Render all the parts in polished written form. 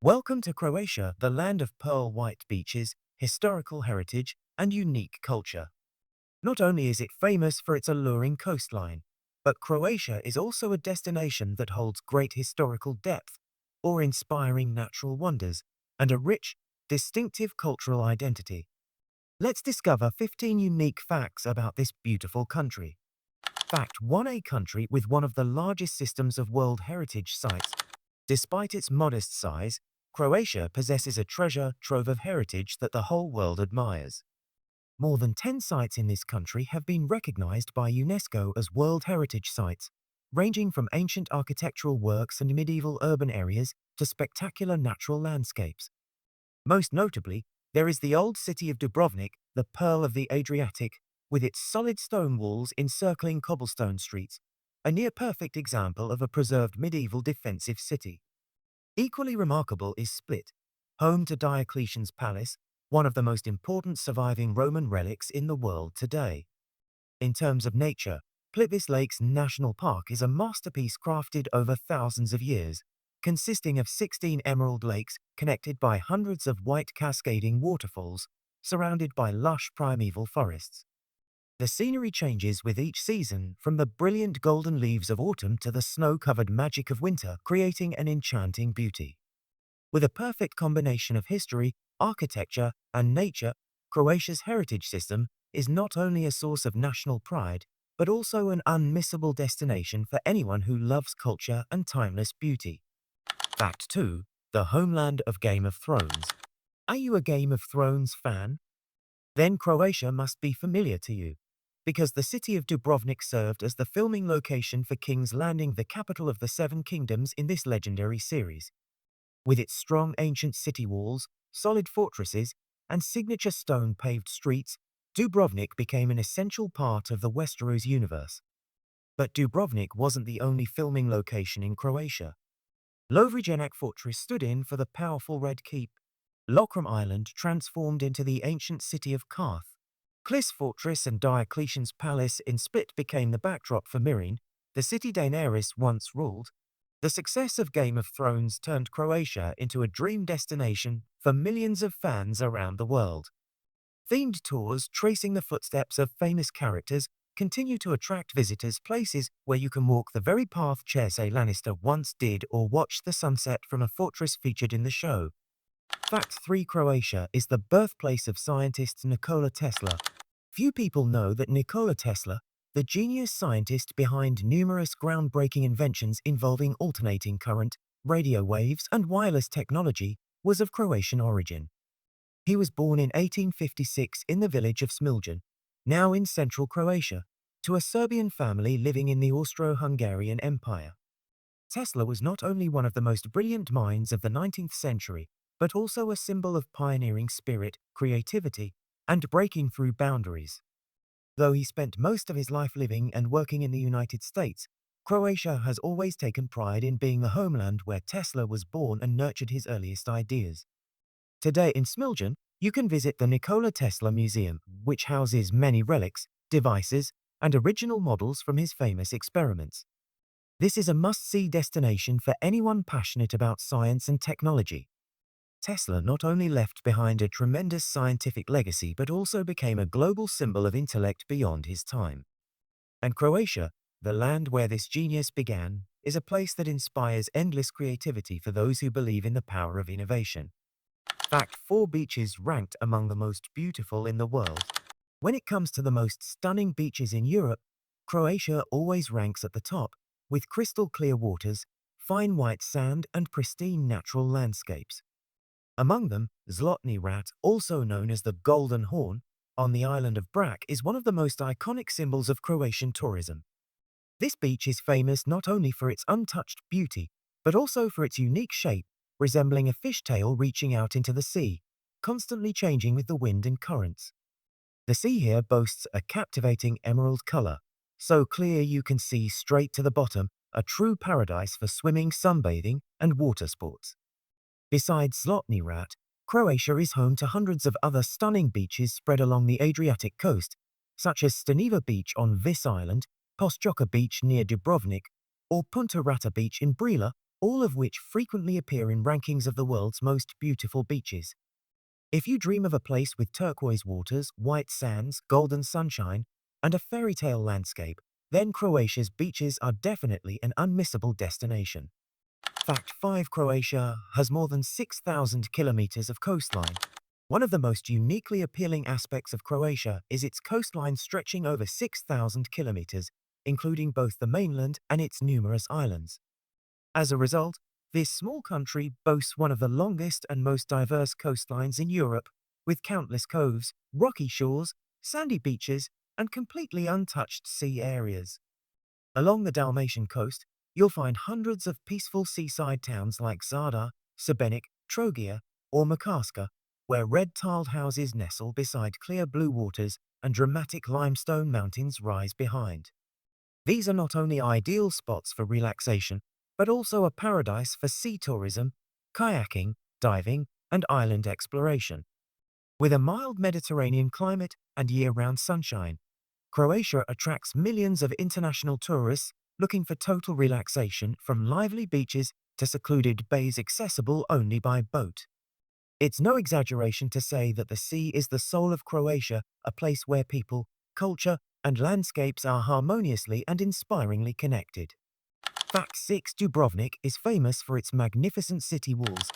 Welcome to Croatia, the land of pearl-white beaches, historical heritage, and unique culture. Not only is it famous for its alluring coastline, but Croatia is also a destination that holds great historical depth, awe-inspiring natural wonders, and a rich, distinctive cultural identity. Let's discover 15 unique facts about this beautiful country. Fact 1: a country with one of the largest systems of World Heritage sites. Despite its modest size, Croatia possesses a treasure trove of heritage that the whole world admires. More than 10 sites in this country have been recognized by UNESCO as World Heritage Sites, ranging from ancient architectural works and medieval urban areas to spectacular natural landscapes. Most notably, there is the old city of Dubrovnik, the pearl of the Adriatic, with its solid stone walls encircling cobblestone streets, a near-perfect example of a preserved medieval defensive city. Equally remarkable is Split, home to Diocletian's palace, one of the most important surviving Roman relics in the world today. In terms of nature, Plitvice Lakes National Park is a masterpiece crafted over thousands of years, consisting of 16 emerald lakes connected by hundreds of white cascading waterfalls, surrounded by lush primeval forests. The scenery changes with each season, from the brilliant golden leaves of autumn to the snow-covered magic of winter, creating an enchanting beauty. With a perfect combination of history, architecture, and nature, Croatia's heritage system is not only a source of national pride, but also an unmissable destination for anyone who loves culture and timeless beauty. Fact 2: the homeland of Game of Thrones. Are you a Game of Thrones fan? Then Croatia must be familiar to you, because the city of Dubrovnik served as the filming location for King's Landing, the capital of the Seven Kingdoms in this legendary series. With its strong ancient city walls, solid fortresses, and signature stone-paved streets, Dubrovnik became an essential part of the Westeros universe. But Dubrovnik wasn't the only filming location in Croatia. Lovrijenac Fortress stood in for the powerful Red Keep. Lokrum Island transformed into the ancient city of Karth. Klis Fortress and Diocletian's Palace in Split became the backdrop for Mirin, the city Daenerys once ruled. The success of Game of Thrones turned Croatia into a dream destination for millions of fans around the world. Themed tours tracing the footsteps of famous characters continue to attract visitors, places where you can walk the very path Cersei Lannister once did or watch the sunset from a fortress featured in the show. Fact 3: Croatia is the birthplace of scientist Nikola Tesla. Few people know that Nikola Tesla, the genius scientist behind numerous groundbreaking inventions involving alternating current, radio waves, and wireless technology, was of Croatian origin. He was born in 1856 in the village of Smiljan, now in central Croatia, to a Serbian family living in the Austro-Hungarian Empire. Tesla was not only one of the most brilliant minds of the 19th century, but also a symbol of pioneering spirit, creativity, and breaking through boundaries. Though he spent most of his life living and working in the United States, Croatia has always taken pride in being the homeland where Tesla was born and nurtured his earliest ideas. Today in Smiljan, you can visit the Nikola Tesla Museum, which houses many relics, devices, and original models from his famous experiments. This is a must-see destination for anyone passionate about science and technology. Tesla not only left behind a tremendous scientific legacy but also became a global symbol of intellect beyond his time. And Croatia, the land where this genius began, is a place that inspires endless creativity for those who believe in the power of innovation. Fact 4: beaches ranked among the most beautiful in the world. When it comes to the most stunning beaches in Europe, Croatia always ranks at the top, with crystal clear waters, fine white sand, and pristine natural landscapes. Among them, Zlatni Rat, also known as the Golden Horn, on the island of Brač, is one of the most iconic symbols of Croatian tourism. This beach is famous not only for its untouched beauty, but also for its unique shape, resembling a fishtail reaching out into the sea, constantly changing with the wind and currents. The sea here boasts a captivating emerald color, so clear you can see straight to the bottom, a true paradise for swimming, sunbathing, and water sports. Besides Zlatni Rat, Croatia is home to hundreds of other stunning beaches spread along the Adriatic coast, such as Staneva Beach on Vis Island, Postjoka Beach near Dubrovnik, or Punta Rata Beach in Brila, all of which frequently appear in rankings of the world's most beautiful beaches. If you dream of a place with turquoise waters, white sands, golden sunshine, and a fairy tale landscape, then Croatia's beaches are definitely an unmissable destination. Fact 5. Croatia has more than 6,000 kilometers of coastline. One of the most uniquely appealing aspects of Croatia is its coastline stretching over 6,000 kilometers, including both the mainland and its numerous islands. As a result, this small country boasts one of the longest and most diverse coastlines in Europe, with countless coves, rocky shores, sandy beaches, and completely untouched sea areas. Along the Dalmatian coast, you'll find hundreds of peaceful seaside towns like Zadar, Šibenik, Trogir, or Makarska, where red-tiled houses nestle beside clear blue waters and dramatic limestone mountains rise behind. These are not only ideal spots for relaxation, but also a paradise for sea tourism, kayaking, diving, and island exploration. With a mild Mediterranean climate and year-round sunshine, Croatia attracts millions of international tourists looking for total relaxation, from lively beaches to secluded bays accessible only by boat. It's no exaggeration to say that the sea is the soul of Croatia, a place where people, culture, and landscapes are harmoniously and inspiringly connected. Fact 6. Dubrovnik is famous for its magnificent city walls.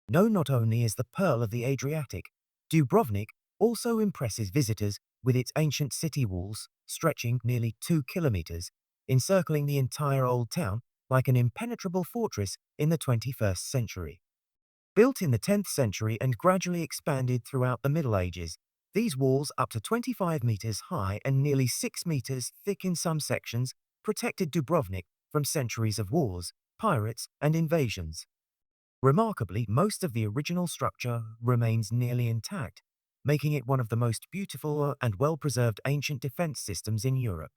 Known not only as the Pearl of the Adriatic, Dubrovnik also impresses visitors with its ancient city walls, stretching nearly 2 kilometers, encircling the entire old town like an impenetrable fortress in the 21st century. Built in the 10th century and gradually expanded throughout the Middle Ages, these walls, up to 25 meters high and nearly 6 meters thick in some sections, protected Dubrovnik from centuries of wars, pirates, and invasions. Remarkably, most of the original structure remains nearly intact, making it one of the most beautiful and well-preserved ancient defense systems in Europe.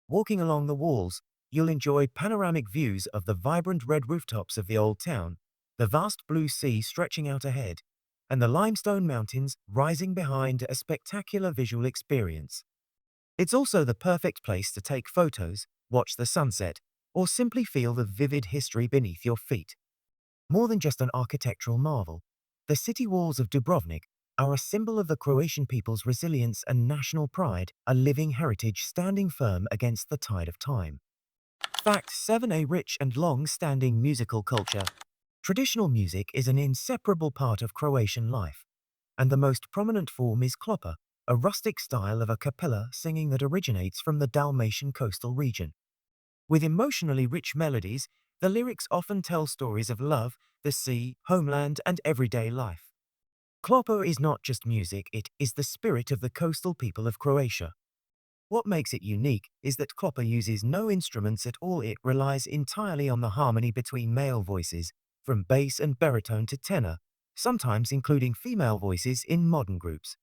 Walking along the walls, you'll enjoy panoramic views of the vibrant red rooftops of the old town, the vast blue sea stretching out ahead, and the limestone mountains rising behind, a spectacular visual experience. It's also the perfect place to take photos, watch the sunset, or simply feel the vivid history beneath your feet. More than just an architectural marvel, the city walls of Dubrovnik are a symbol of the Croatian people's resilience and national pride, a living heritage standing firm against the tide of time. Fact 7. A rich and long-standing musical culture. Traditional music is an inseparable part of Croatian life, and the most prominent form is klopa, a rustic style of a cappella singing that originates from the Dalmatian coastal region. With emotionally rich melodies, the lyrics often tell stories of love, the sea, homeland, and everyday life. Klopa is not just music, it is the spirit of the coastal people of Croatia. What makes it unique is that klopa uses no instruments at all. It relies entirely on the harmony between male voices, from bass and baritone to tenor, sometimes including female voices in modern groups.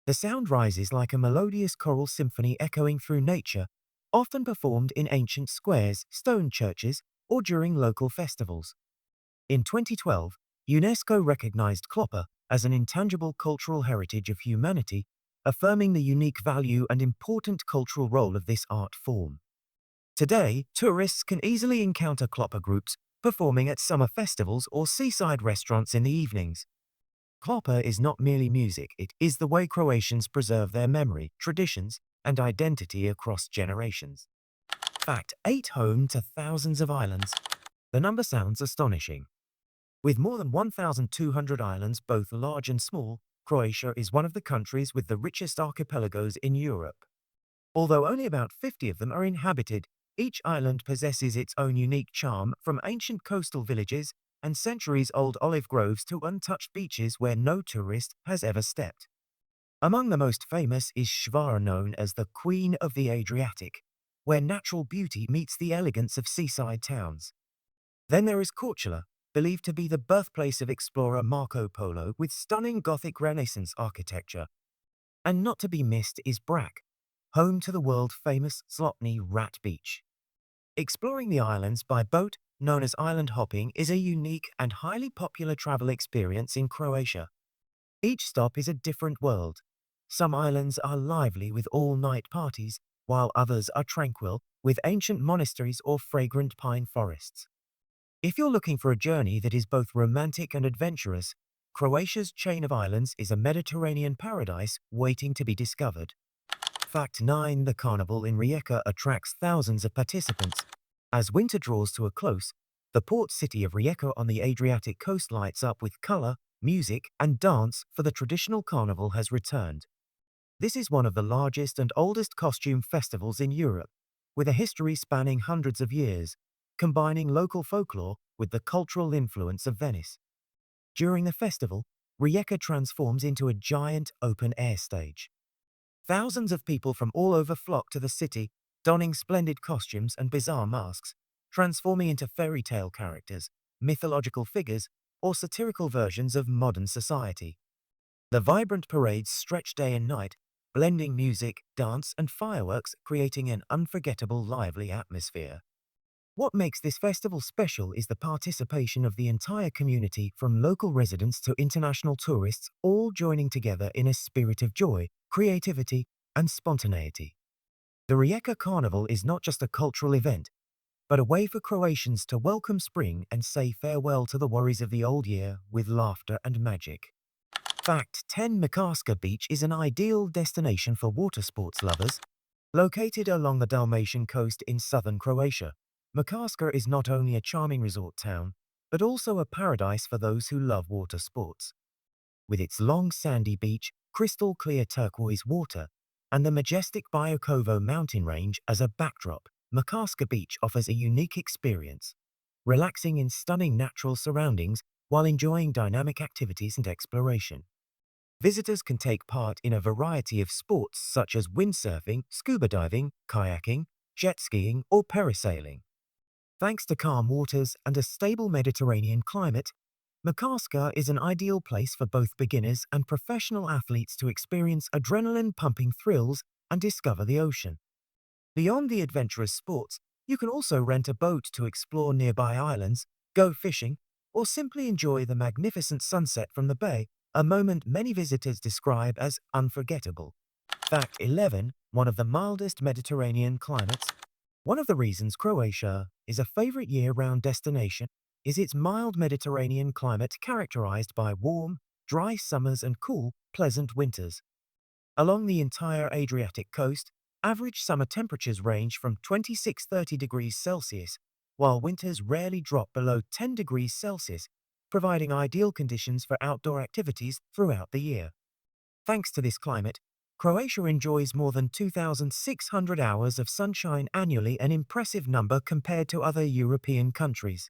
The sound rises like a melodious choral symphony echoing through nature, often performed in ancient squares, stone churches, or during local festivals. In 2012, UNESCO recognized klopa as an intangible cultural heritage of humanity, affirming the unique value and important cultural role of this art form. Today, tourists can easily encounter klopa groups performing at summer festivals or seaside restaurants in the evenings. Klopa is not merely music, it is the way Croatians preserve their memory, traditions, and identity across generations. Fact 8. Home to thousands of islands. The number sounds astonishing. With more than 1,200 islands, both large and small, Croatia is one of the countries with the richest archipelagos in Europe. Although only about 50 of them are inhabited, each island possesses its own unique charm, from ancient coastal villages and centuries-old olive groves to untouched beaches where no tourist has ever stepped. Among the most famous is Hvar, known as the Queen of the Adriatic, where natural beauty meets the elegance of seaside towns. Then there is Korčula, believed to be the birthplace of explorer Marco Polo, with stunning Gothic Renaissance architecture. And not to be missed is Brač, home to the world-famous Zlatni Rat Beach. Exploring the islands by boat, known as island hopping, is a unique and highly popular travel experience in Croatia. Each stop is a different world. Some islands are lively with all-night parties, while others are tranquil, with ancient monasteries or fragrant pine forests. If you're looking for a journey that is both romantic and adventurous, Croatia's chain of islands is a Mediterranean paradise waiting to be discovered. Fact 9. The carnival in Rijeka attracts thousands of participants. As winter draws to a close, the port city of Rijeka on the Adriatic coast lights up with color, music, and dance, for the traditional carnival has returned. This is one of the largest and oldest costume festivals in Europe, with a history spanning hundreds of years, combining local folklore with the cultural influence of Venice. During the festival, Rijeka transforms into a giant open-air stage. Thousands of people from all over flock to the city, donning splendid costumes and bizarre masks, transforming into fairy tale characters, mythological figures, or satirical versions of modern society. The vibrant parades stretch day and night, blending music, dance, and fireworks, creating an unforgettable, lively atmosphere. What makes this festival special is the participation of the entire community, from local residents to international tourists, all joining together in a spirit of joy, creativity, and spontaneity. The Rijeka Carnival is not just a cultural event, but a way for Croatians to welcome spring and say farewell to the worries of the old year with laughter and magic. Fact 10. Makarska Beach is an ideal destination for water sports lovers. Located along the Dalmatian coast in southern Croatia, Makarska is not only a charming resort town, but also a paradise for those who love water sports. With its long sandy beach, crystal clear turquoise water, and the majestic Biokovo mountain range as a backdrop, Makarska Beach offers a unique experience, relaxing in stunning natural surroundings while enjoying dynamic activities and exploration. Visitors can take part in a variety of sports such as windsurfing, scuba diving, kayaking, jet skiing, or parasailing. Thanks to calm waters and a stable Mediterranean climate, Makarska is an ideal place for both beginners and professional athletes to experience adrenaline-pumping thrills and discover the ocean. Beyond the adventurous sports, you can also rent a boat to explore nearby islands, go fishing, or simply enjoy the magnificent sunset from the bay, a moment many visitors describe as unforgettable. Fact 11. One of the mildest Mediterranean climates. One of the reasons Croatia is a favorite year-round destination is its mild Mediterranean climate, characterized by warm, dry summers and cool, pleasant winters. Along the entire Adriatic coast, average summer temperatures range from 26–30 degrees Celsius, while winters rarely drop below 10 degrees Celsius, providing ideal conditions for outdoor activities throughout the year. Thanks to this climate, Croatia enjoys more than 2,600 hours of sunshine annually, an impressive number compared to other European countries.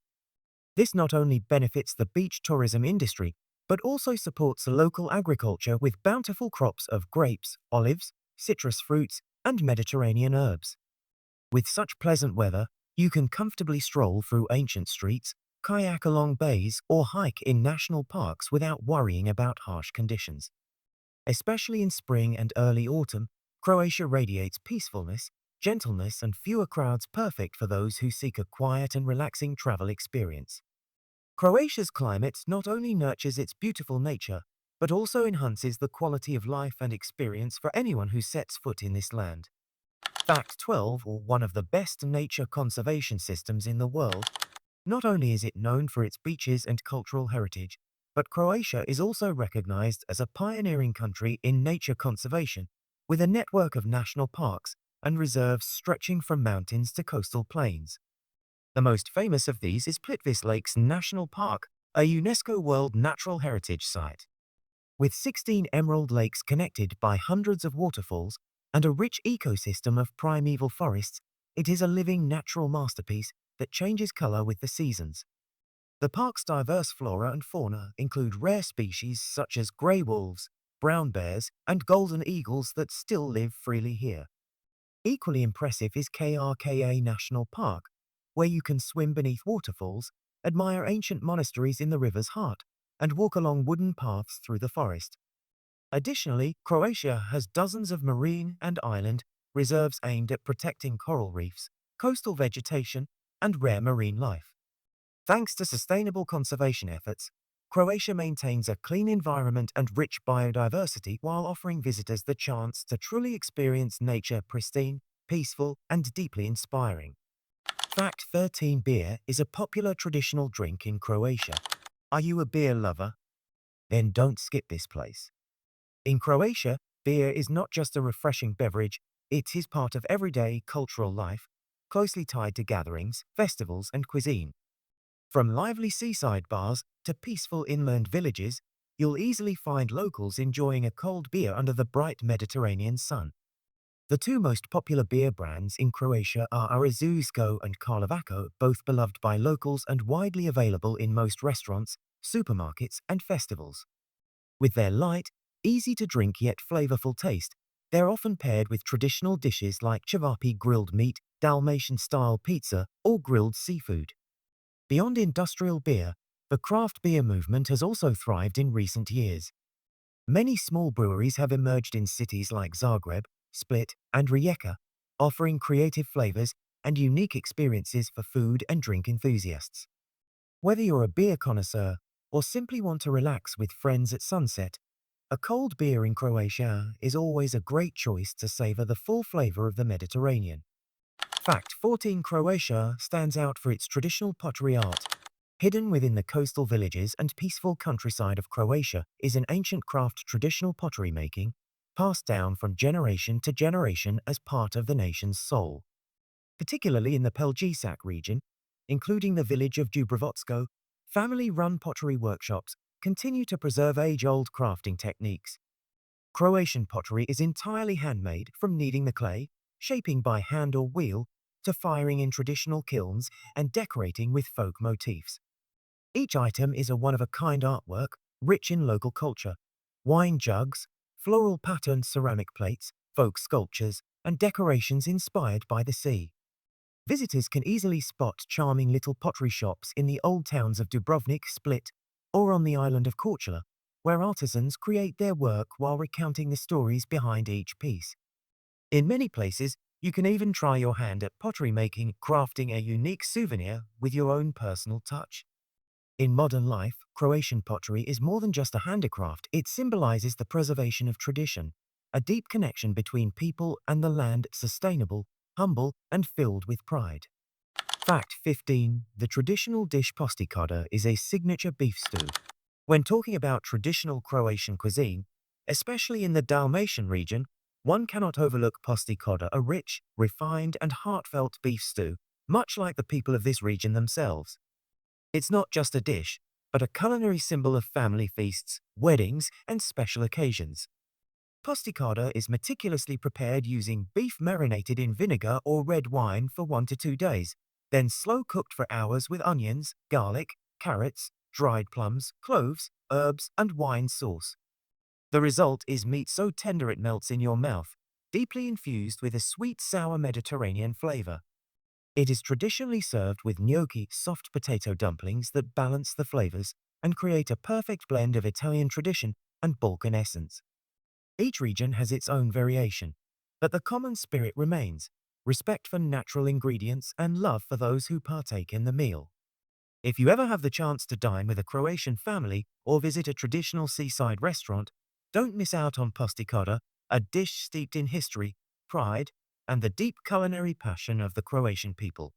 This not only benefits the beach tourism industry, but also supports local agriculture with bountiful crops of grapes, olives, citrus fruits, and Mediterranean herbs. With such pleasant weather, you can comfortably stroll through ancient streets, kayak along bays, or hike in national parks without worrying about harsh conditions. Especially in spring and early autumn, Croatia radiates peacefulness, gentleness, and fewer crowds, perfect for those who seek a quiet and relaxing travel experience. Croatia's climate not only nurtures its beautiful nature, but also enhances the quality of life and experience for anyone who sets foot in this land. Fact 12. One of the best nature conservation systems in the world. Not only is it known for its beaches and cultural heritage, but Croatia is also recognized as a pioneering country in nature conservation, with a network of national parks and reserves stretching from mountains to coastal plains. The most famous of these is Plitvice Lakes National Park, a UNESCO World Natural Heritage Site. With 16 emerald lakes connected by hundreds of waterfalls and a rich ecosystem of primeval forests, it is a living natural masterpiece that changes color with the seasons. The park's diverse flora and fauna include rare species such as grey wolves, brown bears, and golden eagles that still live freely here. Equally impressive is Krka National Park, where you can swim beneath waterfalls, admire ancient monasteries in the river's heart, and walk along wooden paths through the forest. Additionally, Croatia has dozens of marine and island reserves aimed at protecting coral reefs, coastal vegetation, and rare marine life. Thanks to sustainable conservation efforts, Croatia maintains a clean environment and rich biodiversity while offering visitors the chance to truly experience nature, pristine, peaceful, and deeply inspiring. Fact 13. Beer is a popular traditional drink in Croatia. Are you a beer lover? Then don't skip this place. In Croatia, beer is not just a refreshing beverage, it is part of everyday cultural life, closely tied to gatherings, festivals, and cuisine. From lively seaside bars to peaceful inland villages, you'll easily find locals enjoying a cold beer under the bright Mediterranean sun. The two most popular beer brands in Croatia are Arazusko and Karlovačko, both beloved by locals and widely available in most restaurants, supermarkets, and festivals. With their light, easy-to-drink yet flavorful taste, they're often paired with traditional dishes like cevapi grilled meat, Dalmatian-style pizza, or grilled seafood. Beyond industrial beer, the craft beer movement has also thrived in recent years. Many small breweries have emerged in cities like Zagreb, Split, and Rijeka, offering creative flavors and unique experiences for food and drink enthusiasts. Whether you're a beer connoisseur or simply want to relax with friends at sunset, a cold beer in Croatia is always a great choice to savor the full flavor of the Mediterranean. Fact 14. Croatia stands out for its traditional pottery art. Hidden within the coastal villages and peaceful countryside of Croatia is an ancient craft traditional pottery making, passed down from generation to generation as part of the nation's soul. Particularly in the Pelgisak region, including the village of Dubrovnik, family-run pottery workshops continue to preserve age-old crafting techniques. Croatian pottery is entirely handmade, from kneading the clay, shaping by hand or wheel, to firing in traditional kilns and decorating with folk motifs. Each item is a one-of-a-kind artwork, rich in local culture. Wine jugs, floral patterned ceramic plates, folk sculptures, and decorations inspired by the sea. Visitors can easily spot charming little pottery shops in the old towns of Dubrovnik, Split, or on the island of Korčula, where artisans create their work while recounting the stories behind each piece. In many places, you can even try your hand at pottery making, crafting a unique souvenir with your own personal touch. In modern life, Croatian pottery is more than just a handicraft. It symbolizes the preservation of tradition, a deep connection between people and the land, sustainable, humble, and filled with pride. Fact 15. The traditional dish posticada is a signature beef stew. When talking about traditional Croatian cuisine, especially in the Dalmatian region, one cannot overlook posticada, a rich, refined, and heartfelt beef stew, much like the people of this region themselves. It's not just a dish, but a culinary symbol of family feasts, weddings, and special occasions. Posticada is meticulously prepared using beef marinated in vinegar or red wine for 1 to 2 days, then slow cooked for hours with onions, garlic, carrots, dried plums, cloves, herbs, and wine sauce. The result is meat so tender it melts in your mouth, deeply infused with a sweet, sour Mediterranean flavor. It is traditionally served with gnocchi, soft potato dumplings that balance the flavors and create a perfect blend of Italian tradition and Balkan essence. Each region has its own variation, but the common spirit remains: respect for natural ingredients and love for those who partake in the meal. If you ever have the chance to dine with a Croatian family or visit a traditional seaside restaurant, don't miss out on posticada, a dish steeped in history, pride, and the deep culinary passion of the Croatian people.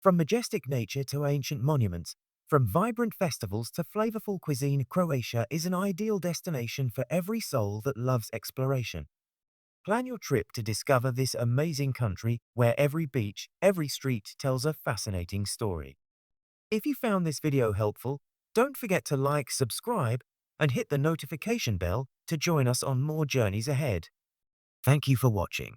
From majestic nature to ancient monuments, from vibrant festivals to flavorful cuisine, Croatia is an ideal destination for every soul that loves exploration. Plan your trip to discover this amazing country where every beach, every street tells a fascinating story. If you found this video helpful, don't forget to like, subscribe, and hit the notification bell to join us on more journeys ahead. Thank you for watching.